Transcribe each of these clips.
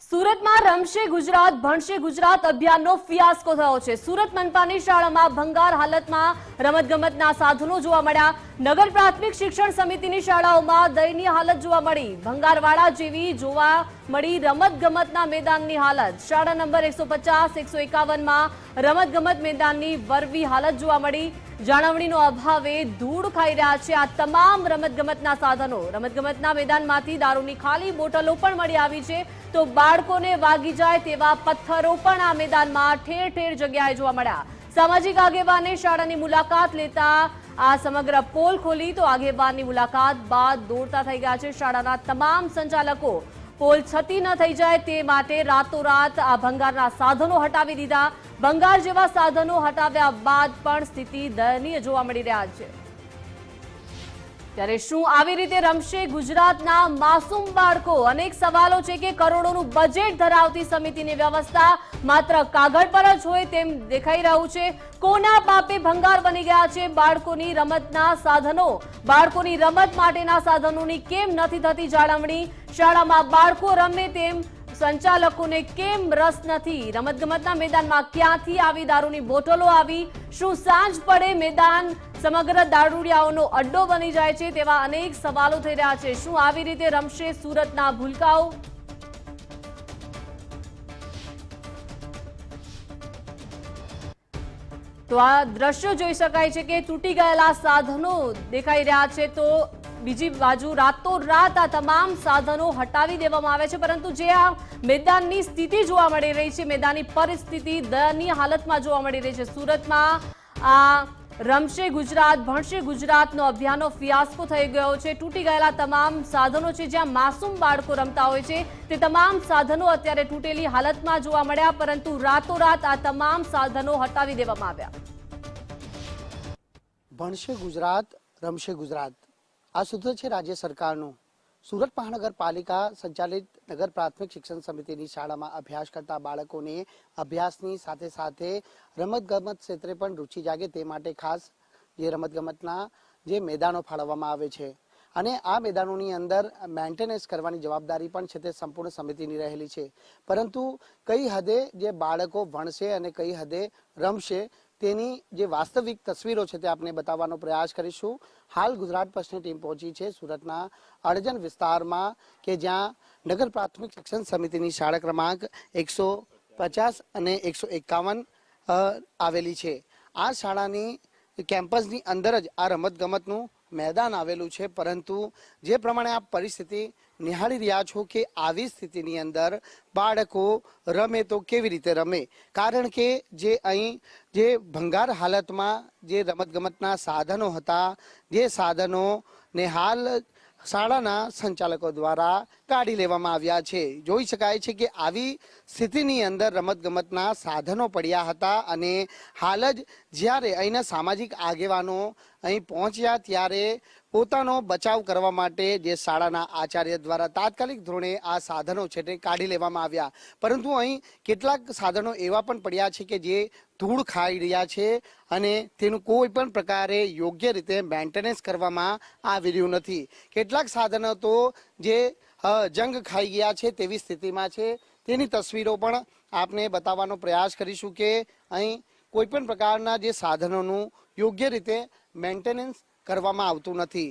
સુરતમાં રમશે ગુજરાત ભણશે ગુજરાત અભિયાનનો ફિયાસ્કો થયો છે। સુરત મનપાની શાળામાં ભંગાર હાલતમાં રમતગમતના સાધનો જોવા મળ્યા। નગર પ્રાથમિક શિક્ષણ સમિતિની શાળાઓમાં દયનીય હાલત જોવા મળી। ભંગારવાડા જેવી જોવા મળી રમતગમતના મેદાનની હાલત। શાળા નંબર 150 151 માં રમતગમત મેદાનની વરવી હાલત જોવા મળી। જાળવણીનો અભાવે ધૂળ ખાઈ રહ્યા છે આ તમામ રમતગમતના સાધનો। રમતગમતના મેદાનમાંથી દારૂની ખાલી બોટલો પણ મળી આવી છે તો બાળકોને વાગી જાય તેવા પથ્થરો પણ આ મેદાનમાં ઠેર ઠેર જગ્યાએ જોવા મળ્યા। સામાજિક આગેવાને શાળાની મુલાકાત લેતા આ સમગ્ર પોલ ખોલી તો આગેવાનની મુલાકાત બાદ દોડતા થઈ ગયા છે। શાળાના તમામ સંચાલકો પોલ છતી ન થઈ જાય તે માટે રાતોરાત આ ભંગારના સાધનો હટાવી દીધા। ભંગાર જેવા સાધનો હટાવ્યા બાદ પણ સ્થિતિ દયનીય જોવા મળી રહ્યા છે। ત્યારે શું આવી રીતે રમશે ગુજરાતના માસૂમ બાળકો? અનેક સવાલો છે કે કરોડોનું બજેટ ધરાવતી સમિતિની વ્યવસ્થા માત્ર કાગળ પર જ હોય તેમ દેખાઈ રહ્યું છે। કોના પાપે ભંગાર બની ગયા છે બાળકોની રમતના સાધનો? બાળકોની રમત માટેના સાધનોની કેમ નથી થતી જાળવણી? શાળામાં બાળકો રમે તેમ સંચાલકોને કેમ રસ નથી? રમતગમતના મેદાનમાં ક્યાંથી આવી દારૂની બોટલો આવી? શું સાંજ પડે મેદાન સમગ્ર દારૂડિયાઓનો અડ્ડો બની જાય છે? તેવા અનેક સવાલો થઈ રહ્યા છે। શું આવી રીતે રમશે સુરતના ભૂલકાઓ? તો આ દ્રશ્યો જોઈ શકાય છે કે તૂટી ગયેલા સાધનો દેખાઈ રહ્યા છે તો બીજી બાજુ રાતોરાત આ તમામ સાધનો હટાવી દેવામાં આવે છે પરંતુ જે આ મેદાનની સ્થિતિ જોવા મળી રહી છે મેદાનની પરિસ્થિતિ દયનીય હાલતમાં જોવા મળી રહી છે। સુરતમાં આ રમશે ગુજરાત ભણશે ગુજરાતનો અભિયાનનો ફિયાસ્કો થઈ ગયો છે। તૂટી ગયેલા તમામ સાધનો છે જ્યાં માસૂમ બાળકો રમતા હોય છે તે તમામ સાધનો અત્યારે તૂટેલી હાલતમાં જોવા મળ્યા પરંતુ રાતોરાત આ તમામ સાધનો હટાવી દેવામાં આવ્યા। ભણશે ગુજરાત રમશે ગુજરાત આ સૂત્ર છે રાજ્ય સરકારનું। સુરત મહાનગરપાલિકા સંચાલિત નગર પ્રાથમિક શિક્ષણ સમિતિની શાળામાં અભ્યાસ કરતા બાળકોને અભ્યાસની સાથે સાથે રમતગમત ક્ષેત્રે પણ રુચિ જાગે તે માટે ખાસ જે રમતગમતના જે મેદાનો ફાળવવામાં આવે છે અને આ મેદાનોની અંદર મેન્ટેનન્સ કરવાની જવાબદારી પણ છે તે સંપૂર્ણ સમિતિની રહેલી છે। પરંતુ કઈ હદે જે બાળકો ભણશે અને કઈ હદે રમશે તેની જે વાસ્તવિક તસવીરો છે તે આપણે બતાવવાનો પ્રયાસ કરીશું। હાલ ગુજરાત પક્ષની ટીમ પહોંચી છે સુરતના અડજણ વિસ્તારમાં કે જ્યાં નગર પ્રાથમિક શિક્ષણ સમિતિની શાળા ક્રમાંક 150 અને 151 આવેલી છે। આ શાળાની કેમ્પસની અંદર જ આ રમતગમતનું મેદાન આવેલું છે પરંતુ જે પ્રમાણે આ પરિસ્થિતિ નિહાળી રહ્યા છો કે આવી સ્થિતિની અંદર બાળકો રમે તો કેવી રીતે રમે? કારણ કે જે અહીં જે ભંગાર હાલતમાં જે રમતગમતના સાધનો હતા જે સાધનોને હાલ શાળાના સંચાલકો દ્વારા કાઢી લેવામાં આવ્યા છે। જોઈ શકાય છે કે આવી સ્થિતિની અંદર રમતગમતના સાધનો પડ્યા હતા અને હાલ જ જ્યારે અહીંના સામાજિક આગેવાનો અહીં પહોંચ્યા ત્યારે પોતાનો બચાવ કરવા માટે જે શાળાના આચાર્ય દ્વારા તાત્કાલિક ધોરણે આ સાધનો છે તે કાઢી લેવામાં આવ્યા પરંતુ અહીં કેટલાક સાધનો એવા પણ પડ્યા છે કે જે ધૂળ ખાઈ રહ્યા છે અને તેનું કોઈ પણ પ્રકારે યોગ્ય રીતે મેન્ટેનન્સ કરવામાં આવી રહ્યું નથી। કેટલાક સાધનો તો જે જંગ ખાઈ ગયા છે તેવી સ્થિતિમાં છે તેની તસવીરો પણ આપને બતાવવાનો પ્રયાસ કરીશું કે અહીં કોઈ પણ પ્રકારના જે સાધનોનું યોગ્ય રીતે મેન્ટેનન્સ કરવામાં આવતું નથી।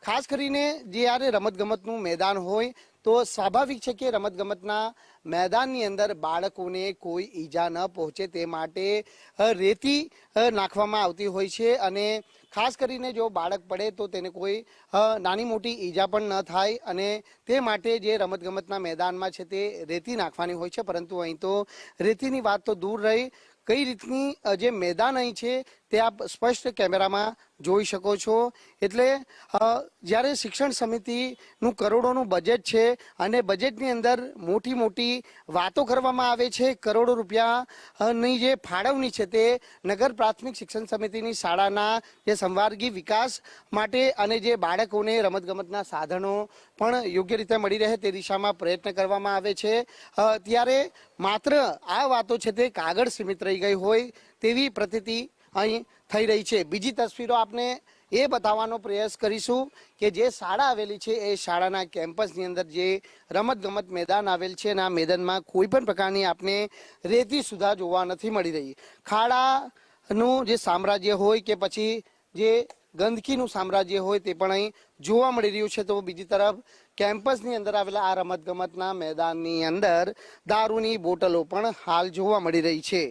ખાસ કરીને જ્યારે રમતગમતનું મેદાન હોય તો સ્વાભાવિક છે કે રમતગમતના મેદાનની અંદર બાળકોને કોઈ ઈજા ન પહોંચે તે માટે રેતી નાખવામાં આવતી હોય છે અને ખાસ કરીને જો બાળક પડે તો તેને કોઈ નાની મોટી ઈજા પણ ન થાય અને તે માટે જે રમતગમતના મેદાનમાં છે તે રેતી નાખવાની હોય છે પરંતુ અહીં તો રેતીની વાત તો દૂર રહી કઈ રીતની જે મેદાન અહીં છે તે આપ સ્પષ્ટ કેમેરામાં જોઈ શકો છો। એટલે જ્યારે શિક્ષણ સમિતિનું કરોડોનું બજેટ છે અને બજેટની અંદર મોટી મોટી વાતો કરવામાં આવે છે કરોડો રૂપિયાની જે ફાળવણી છે તે નગર પ્રાથમિક શિક્ષણ સમિતિની શાળાના જે સંવાર્ગી વિકાસ માટે અને જે બાળકોને રમતગમતના સાધનો પણ યોગ્ય રીતે મળી રહે તે દિશામાં પ્રયત્ન કરવામાં આવે છે ત્યારે માત્ર આ વાતો છે તે કાગળ સીમિત રહી ગઈ હોય તેવી પ્રતીતિ અહીં થઈ રહી છે। બીજી તસવીરો આપને એ બતાવવાનો પ્રયાસ કરીશું કે જે શાળા આવેલી છે એ શાળાના કેમ્પસની અંદર જે રમતગમત મેદાન આવેલ છે અને આ મેદાનમાં કોઈ પણ પ્રકારની આપને રેતી સુધા જોવા નથી મળી રહી. ખાડાનું જે સામ્રાજ્ય હોય કે પછી જે ગંદકીનું સામ્રાજ્ય હોય તે પણ અહીં જોવા મળી રહ્યું છે. તો બીજી તરફ કેમ્પસની અંદર આવેલા આ રમતગમતના મેદાનની અંદર દારૂની બોટલો પણ હાલ જોવા મળી રહી છે.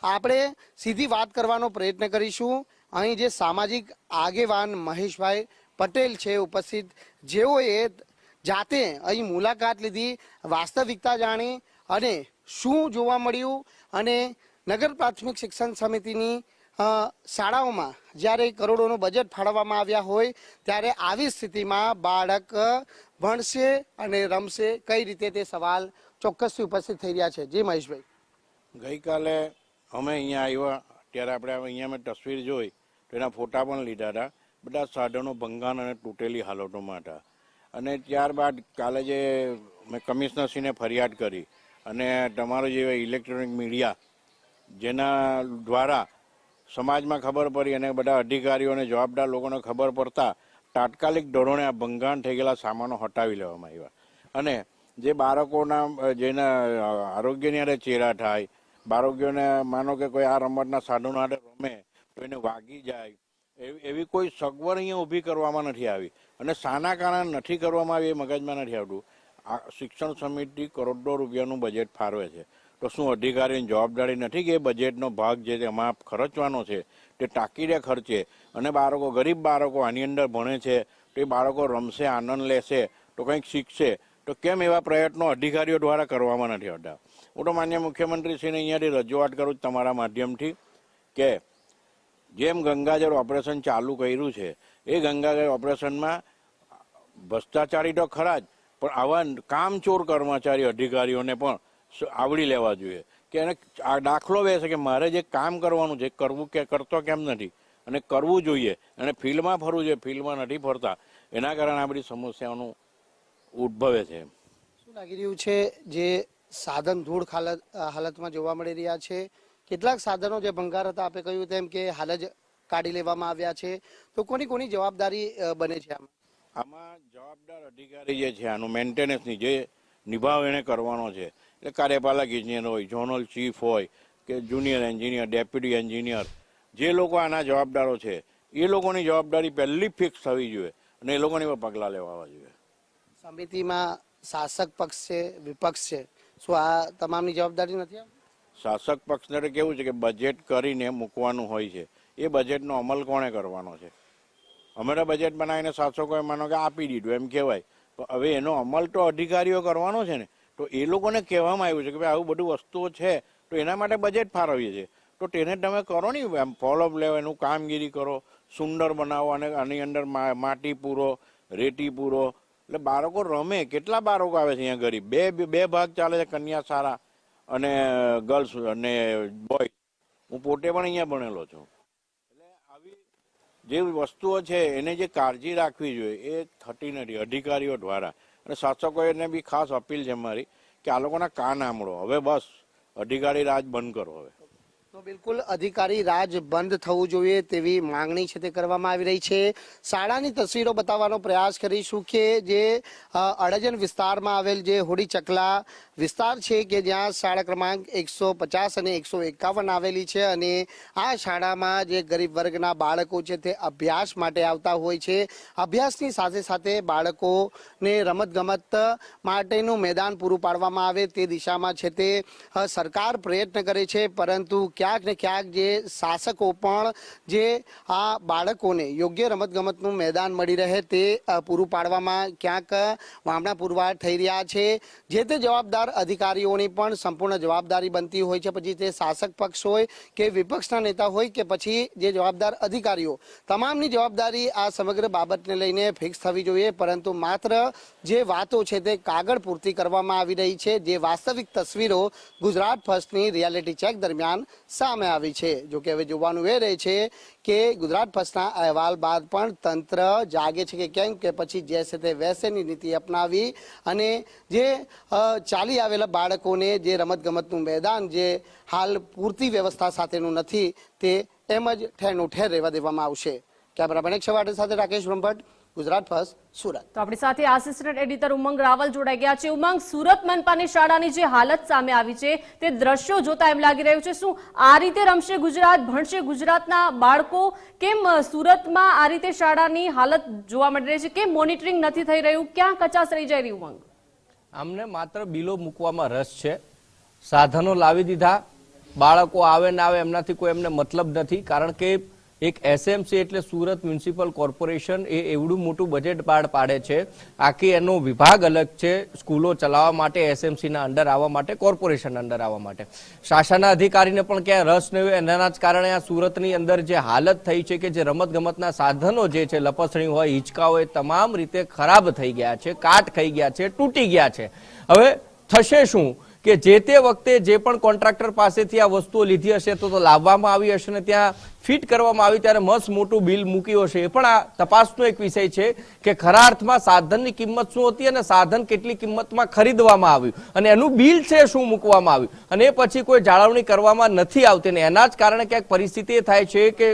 આપણે સીધી વાત કરવાનો પ્રયત્ન કરીશું. અહીં જે સામાજિક આગેવાન મહેશભાઈ પટેલ છે ઉપસ્થિત, જેઓએ જાતે અહીં મુલાકાત લીધી, વાસ્તવિકતા જાણી અને શું જોવા મળ્યું અને નગર પ્રાથમિક શિક્ષણ સમિતિની શાળાઓમાં જ્યારે કરોડોનું બજેટ ફાળવવામાં આવ્યા હોય ત્યારે આવી સ્થિતિમાં બાળક ભણશે અને રમશે કઈ રીતે, તે સવાલ ચોક્કસથી ઉપસ્થિત થઈ રહ્યા છે. જી મહેશભાઈ, ગઈકાલે અમે અહીંયા આવ્યા ત્યારે આપણે અહીંયા મેં તસવીર જોઈ તો એના ફોટા પણ લીધા હતા. બધા સાધનો ભંગાણ અને તૂટેલી હાલતોમાં હતા. અને ત્યારબાદ કાલે જે મેં કમિશનરશ્રીને ફરિયાદ કરી અને તમારો જે ઇલેક્ટ્રોનિક મીડિયા જેના દ્વારા સમાજમાં ખબર પડી અને બધા અધિકારીઓને જવાબદાર લોકોને ખબર પડતા તાત્કાલિક ધોરણે આ ભંગાણ થઈ ગયેલા સામાનો હટાવી લેવામાં આવ્યા. અને જે બાળકોના જેના આરોગ્યની હારે ચેરા થાય, બાળકોને માનો કે કોઈ આ રમતના સાધનો હારે રમે તો એને વાગી જાય, એવી કોઈ સગવડ અહીંયા ઊભી કરવામાં નથી આવી. અને શાના કારણે નથી કરવામાં આવી એ મગજમાં નથી આવતું. આ શિક્ષણ સમિતિ કરોડો રૂપિયાનું બજેટ ફાળવે છે તો શું અધિકારીની જવાબદારી નથી કે એ બજેટનો ભાગ જે એમાં ખર્ચવાનો છે તે તાકીદે ખર્ચે અને બાળકો, ગરીબ બાળકો આની અંદર ભણે છે તો એ બાળકો રમશે, આનંદ લેશે તો કંઈક શીખશે. તો કેમ એવા પ્રયત્નો અધિકારીઓ દ્વારા કરવામાં નથી આવતા? હું તો માન્ય મુખ્યમંત્રીશ્રીને અહીંયાથી રજૂઆત કરું તમારા માધ્યમથી કે જેમ ગંગાજળ ઓપરેશન ચાલુ કર્યું છે એ ગંગાજળ ઓપરેશનમાં ભ્રષ્ટાચારી તો ખરા જ, પણ આવા કામચોર કર્મચારી અધિકારીઓને પણ આવડી લેવા જોઈએ કે એને આ દાખલો બેસે કે મારે જે કામ કરવાનું છે કરવું કે કરતો કેમ નથી અને કરવું જોઈએ. અને ફિલ્ડમાં ફરવું જોઈએ, ફિલ્ડમાં નથી ફરતા. એના કારણે આ બધી સમસ્યાઓનું ઉદ્ભવે છે. શું લાગી રહ્યું છે જે સાધન ધૂળ હાલતમાં જોવા મળી રહ્યા છે? કેટલાક સાધનો જે ભંગાર હતા, આપે કહ્યું તેમ કે હાલ જ કાઢી લેવામાં આવ્યા છે, તો કોની જવાબદારી બને છે આમાં? જવાબદાર અધિકારી જે છે આનું મેન્ટેનન્સની જે નિભાવ એને કરવાનો છે. એટલે કાર્યપાલક ઇજનેર હોય, ઝોનલ ચીફ હોય કે જુનિયર એન્જિનિયર, ડેપ્યુટી એન્જિનિયર, જે લોકો આના જવાબદારો છે એ લોકોની જવાબદારી પહેલી ફિક્સ થવી જોઈએ અને એ લોકોની પર પગલાં લેવા જોઈએ. સમિતિમાં શાસક પક્ષ છે, વિપક્ષ છે, શું આ તમામની જવાબદારી નથી? શાસક પક્ષને કેવું છે કે બજેટ કરીને મૂકવાનું હોય છે, એ બજેટનો અમલ કોણે કરવાનો છે? અમે તો બજેટ બનાવીને શાસકોએ માનો કે આપી દીધું એમ કહેવાય, પણ હવે એનો અમલ તો અધિકારીઓ કરવાનો છે ને. તો એ લોકોને કહેવામાં આવ્યું છે કે ભાઈ આવું બધું વસ્તુઓ છે તો એના માટે બજેટ ફાળવીએ છીએ, તો તેને તમે કરો ને, એમ ફોલોઅપ લેવો, એનું કામગીરી કરો, સુંદર બનાવો અને આની અંદર માટી પૂરો, રેતી પૂરો, એટલે બાળકો રમે. કેટલા બાળકો આવે છે અહીંયા ગરીબ? બે ભાગ ચાલે છે, કન્યા શાળા અને ગર્લ્સ અને બોય. હું પોતે પણ અહીંયા ભણેલો છું. એટલે આવી જે વસ્તુઓ છે એને જે કાળજી રાખવી જોઈએ એ થતી નથી અધિકારીઓ દ્વારા. અને શાસકોને બી ખાસ અપીલ છે મારી કે આ લોકોના કાન આંબળો. હવે બસ અધિકારી રાજ બંધ કરો. હવે તો બિલકુલ અધિકારી રાજ બંધ થવું જોઈએ તેવી માંગણી છે તે કરવામાં આવી રહી છે. શાળાની તસવીરો બતાવવાનો પ્રયાસ કરીશું કે જે અડજણ વિસ્તારમાં આવેલ જે હોડી ચકલા વિસ્તાર છે કે જ્યાં શાળા ક્રમાંક 150 અને 151 આવેલી છે અને આ શાળામાં જે ગરીબ વર્ગના બાળકો છે તે અભ્યાસ માટે આવતા હોય છે. અભ્યાસની સાથે સાથે બાળકોને રમતગમત માટેનું મેદાન પૂરું પાડવામાં આવે તે દિશામાં છે તે સરકાર પ્રયત્ન કરે છે, પરંતુ ક્યાંક ને ક્યાંક જે શાસકો પણ જે આ બાળકોને યોગ્ય રમતગમતનું મેદાન મળી રહે તે પૂરું પાડવામાં ક્યાંક વામણા પુરવાર થઈ રહ્યા છે. જે તે જવાબદાર અધિકારીઓની પણ સંપૂર્ણ જવાબદારી બનતી હોય છે, પછી તે શાસક પક્ષ હોય કે વિપક્ષના નેતા હોય કે પછી જે જવાબદાર અધિકારીઓ, તમામની જવાબદારી આ સમગ્ર બાબતને લઈને ફિક્સ થવી જોઈએ. પરંતુ માત્ર જે વાતો છે તે કાગળ પૂરતી કરવામાં આવી રહી છે. જે વાસ્તવિક તસવીરો ગુજરાત ફર્સ્ટની રિયાલિટી ચેક દરમિયાન સામે આવી છે. જો કે હવે જોવાનું એ રહે છે કે ગુજરાત ફર્સ્ટના અહેવાલ બાદ પણ તંત્ર જાગે છે કે કેમ, કે પછી જેસે તે વૈસેની નીતિ અપનાવી અને જે ચાલી આવેલા બાળકોને જે રમતગમતનું મેદાન જે હાલ પૂરતી વ્યવસ્થા સાથેનું નથી તે એમ જ ઠેરનું ઠેર રહેવા દેવામાં આવશે. કેમેરામેન અક્ષય સાથે રાકેશ બ્રહ્મભટ્ટ, ગુજરાત ફર્સ્ટ, સુરત. તો આપણી સાથે આસિસ્ટન્ટ એડિટર ઉમંગ રાવલ જોડાઈ ગયા છે. ઉમંગ, સુરત મનપાની શાળાની જે હાલત સામે આવી છે તે દ્રશ્યો જોતા એમ લાગી રહ્યું છે, શું આ રીતે રમશે ગુજરાત, ભણશે ગુજરાતના બાળકો? કેમ સુરતમાં આ રીતે શાળાની હાલત જોવા મળી રહી છે? કેમ મોનિટરિંગ નથી થઈ રહ્યું? ક્યાં કચાશ રહી જાય રહી? ઉમંગ, આમને માત્ર બિલો મૂકવામાં રસ છે. સાધનો લાવી દીધા, બાળકો આવે ના આવે એમનાથી કોઈ એમને મતલબ નથી. કારણ કે એક એસએમસી એટલે સુરત મ્યુનિસિપલ કોર્પોરેશન એ એવડું મોટું બજેટ બહાર પાડે છે. આખી એનો વિભાગ અલગ છે સ્કૂલો ચલાવવા માટે, એસએમસીના અંડર આવવા માટે, કોર્પોરેશન અંડર આવવા માટે. શાસનના અધિકારીને પણ ક્યાંય રસ નહીં હોય. એના જ કારણે આ સુરતની અંદર જે હાલત થઈ છે કે જે રમતગમતના સાધનો જે છે, લપસણી હોય, હિંચકા હોય, તમામ રીતે ખરાબ થઈ ગયા છે, કાટ ખાઈ ગયા છે, તૂટી ગયા છે. હવે થશે શું કે જે તે વખતે જે પણ કોન્ટ્રાક્ટર પાસેથી આ વસ્તુઓ લીધી હશે તો લાવવામાં આવી હશે ને ત્યાં ફિટ કરવામાં આવી ત્યારે મસ્ત મોટું બિલ મૂક્યું હશે. એ પણ આ તપાસનો એક વિષય છે કે ખરા અર્થમાં સાધનની કિંમત શું હતી અને સાધન કેટલી કિંમતમાં ખરીદવામાં આવ્યું અને એનું બિલ છે શું મૂકવામાં આવ્યું, અને એ પછી કોઈ જાળવણી કરવામાં નથી આવતી. ને એના જ કારણે ક્યાંક પરિસ્થિતિ એ થાય છે કે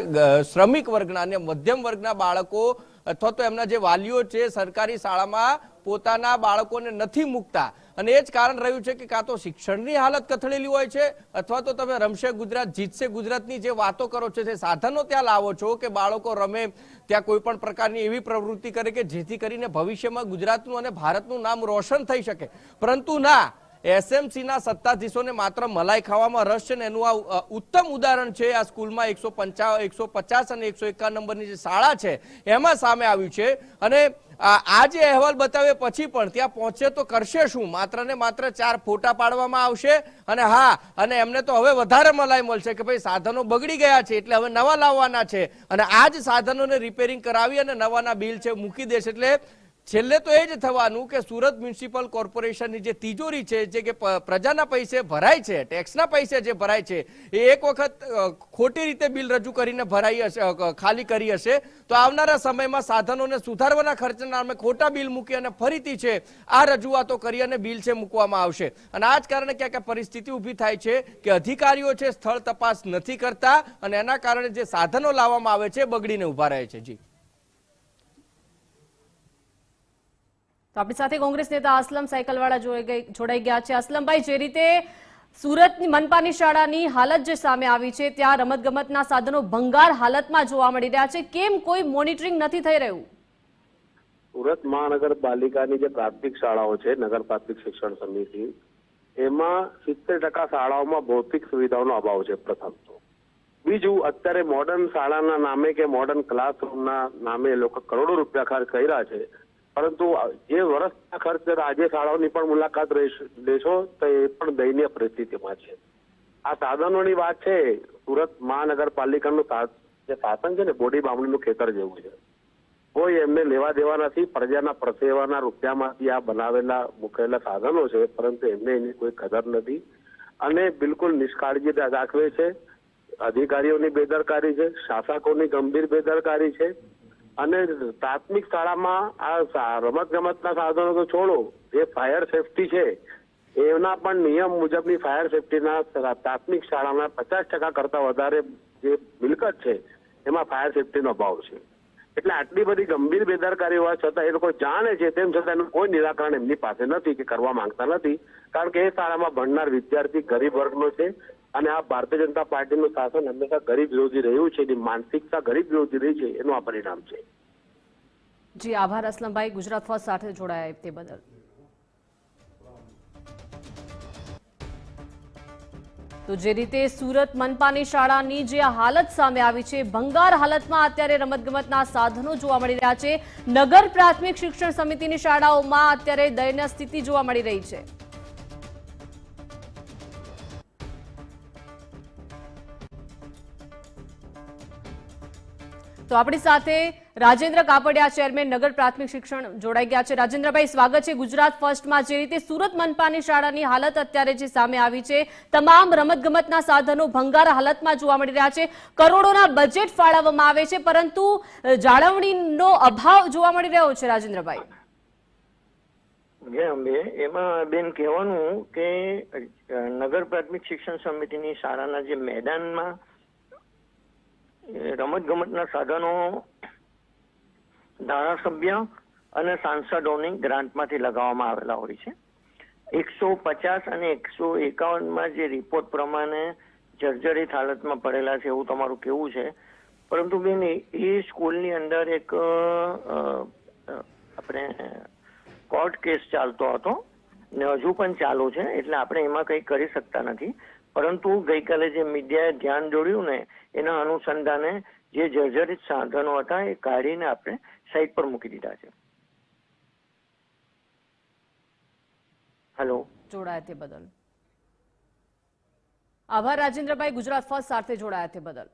શ્રમિક વર્ગના અને મધ્યમ વર્ગના બાળકો અથવા તો એમના જે વાલીઓ છે સરકારી શાળામાં પોતાના બાળકોને નથી મૂકતા. અને એ જ કારણ રહ્યું છે કે કાં તો શિક્ષણની હાલત કથળેલી હોય છે અથવા તો તમે રમશે ગુજરાત, જીતશે ગુજરાતની જે વાતો કરો છો, જે સાધનો ત્યાં લાવો છો કે બાળકો રમે, ત્યાં કોઈ પણ પ્રકારની એવી પ્રવૃત્તિ કરે કે જેથી કરીને ભવિષ્યમાં ગુજરાતનું અને ભારતનું નામ રોશન થઈ શકે. પરંતુ ના, એસએમસીના સત્તાધીશોને માત્ર મલાઈ ખાવામાં રસ છે ને એનું આ ઉત્તમ ઉદાહરણ છે આ સ્કૂલમાં 150 અને 151 નંબરની જે શાળા છે એમાં સામે આવ્યું છે. અને આ જે અહેવાલ બતાવે પછી પણ ત્યાં પહોંચે તો કરશે શું? માત્ર ને માત્ર 4 ફોટા પાડવામાં આવશે અને હા, અને એમને તો હવે વધારે મલાઈ મળશે કે ભાઈ સાધનો બગડી ગયા છે એટલે હવે નવા લાવવાના છે અને આ જ સાધનોને રિપેરિંગ કરાવી અને નવાના બિલ છે મૂકી દેશે. એટલે છેલ્લે તો એ જ થવાનું કે સુરત મ્યુનિસિપલ કોર્પોરેશનની જે તિજોરી છે, જે કે પ્રજાના પૈસે ભરાય છે, ટેક્સના પૈસે જે ભરાય છે, એ એક વખત ખોટી રીતે બિલ રજૂ કરીને ભરાઈ હશે, ખાલી કરી હશે તો આવનારા સમયમાં સાધનોને સુધારવાના ખર્ચના નામે ખોટા બિલ મૂકી અને ફરીથી છે આ રજૂઆતો કરી અને બિલ છે મૂકવામાં આવશે. અને આ જ કારણે ક્યાંક પરિસ્થિતિ ઊભી થાય છે કે અધિકારીઓ છે સ્થળ તપાસ નથી કરતા અને એના કારણે જે સાધનો લાવવામાં આવે છે બગડીને ઉભા રહે છે. જી, તો આપણી સાથે કોંગ્રેસ નેતા અસલમ સાયકલવાળા જોડાઈ ગયા છે. અસલમભાઈ, જે રીતે સુરતની મનપાની શાળાની હાલત જે સામે આવી છે ત્યાં રમતગમતના સાધનો ભંગાર હાલતમાં જોવા મળી રહ્યા છે, કેમ કોઈ મોનિટરિંગ નથી થઈ રહ્યું? સુરત મહાનગરપાલિકાની જે પ્રાથમિક શાળાઓ છે, નગર પ્રાથમિક શિક્ષણ સમિતિ, એમાં 70% શાળાઓમાં ભૌતિક સુવિધાઓનો અભાવ છે. પ્રથમ તો બીજું, અત્યારે મોડર્ન શાળાના નામે કે મોડર્ન ક્લાસરૂમના નામે એ લોકો કરોડો રૂપિયા ખર્ચ કર્યા છે, પરંતુ જે વર્ષના ખર્ચ આજે શાળાઓની પણ મુલાકાત લેશો તો એ પણ દયનીય પરિસ્થિતિમાં છે. આ સાધનોની વાત છે, સુરત મહાનગરપાલિકાનું જે શાસન છે ને બોડી બામણીનું ખેતર જેવું છે. કોઈ એમને લેવા દેવા નથી. પ્રજાના પરસેવાના રૂપિયામાંથી આ બનાવેલા મૂકેલા સાધનો છે, પરંતુ એમને એની કોઈ કદર નથી અને બિલકુલ નિષ્કાળજી દાખવે છે. અધિકારીઓની બેદરકારી છે, શાસકોની ગંભીર બેદરકારી છે. અને પ્રાથમિક શાળામાં આ રમતગમતના સાધનો તો છોડો, જે ફાયર સેફટી છે એના પણ નિયમ મુજબની ફાયર સેફટીના પ્રાથમિક શાળાના 50% કરતા વધારે જે મિલકત છે એમાં ફાયર સેફટીનો અભાવ છે. એટલે આટલી બધી ગંભીર બેદરકારી હોવા છતાં એ લોકો જાણે છે તેમ છતાં એનું કોઈ નિરાકરણ એમની પાસે નથી કે કરવા માંગતા નથી. કારણ કે એ શાળામાં ભણનાર વિદ્યાર્થી ગરીબ વર્ગનો છે અને આ ભારતીય જનતા પાર્ટીનું શાસન હંમેશા ગરીબ વિરોધી રહ્યું છે, એની માનસિકતા ગરીબ વિરોધી રહી છે, એનું આ પરિણામ છે. જી, આભાર અસલમભાઈ, ગુજરાત ફર્સ્ટ સાથે જોડાયા તે બદલ. તો જે રીતે સુરત મનપાની શાળાની જે હાલત સામે આવી છે, ભંગાર હાલતમાં અત્યારે રમતગમતના સાધનો જોવા મળી રહ્યા છે. નગર પ્રાથમિક શિક્ષણ સમિતિની શાળાઓમાં અત્યારે દયનીય સ્થિતિ જોવા મળી રહી છે. તો આપણી સાથે રાજેન્દ્ર કાપડિયા, ચેરમેન નગર પ્રાથમિક શિક્ષણ, જોડાઈ ગયા છે. રાજેન્દ્રભાઈ, સ્વાગત છે ગુજરાત ફર્સ્ટમાં. જે રીતે સુરત મનપાની શાળાની હાલત અત્યારે જે સામે આવી છે, તમામ રમતગમતના સાધનો ભંગાર હાલતમાં જોવા મળી રહ્યા છે, કરોડોના બજેટ ફાળવવામાં આવે છે પરંતુ જાળવણીનો અભાવ જોવા મળી રહ્યો છે. રાજેન્દ્રભાઈ, એમાં બેન કહેવાનું કે નગર પ્રાથમિક શિક્ષણ સમિતિની શાળાના જે મેદાનમાં રમતગમતના સાધનો ધારાસભ્ય અને સાંસદોની ગ્રાન્ટમાંથી લગાવવામાં આવેલા હોય છે. 150 અને 151માં જે રિપોર્ટ પ્રમાણે જર્જરિત હાલતમાં પડેલા છે એવું તમારું કેવું છે. પરંતુ બેન એ સ્કૂલની અંદર એક આપણે કોર્ટ કેસ ચાલતો હતો ને હજુ પણ ચાલુ છે, એટલે આપણે એમાં કંઈ કરી શકતા નથી. પરંતુ ગઈકાલે જે મીડિયાએ ધ્યાન દોર્યું ને એના અનુસંધાને જે જર્જરિત સાધનો હતા એ કાઢીને આપણે સાઈડ પર મૂકી દીધા છે. હેલો. જોડાયા તે બદલ આભાર રાજેન્દ્રભાઈ. ગુજરાત ફર્સ્ટ સાથે જોડાયા તે બદલ.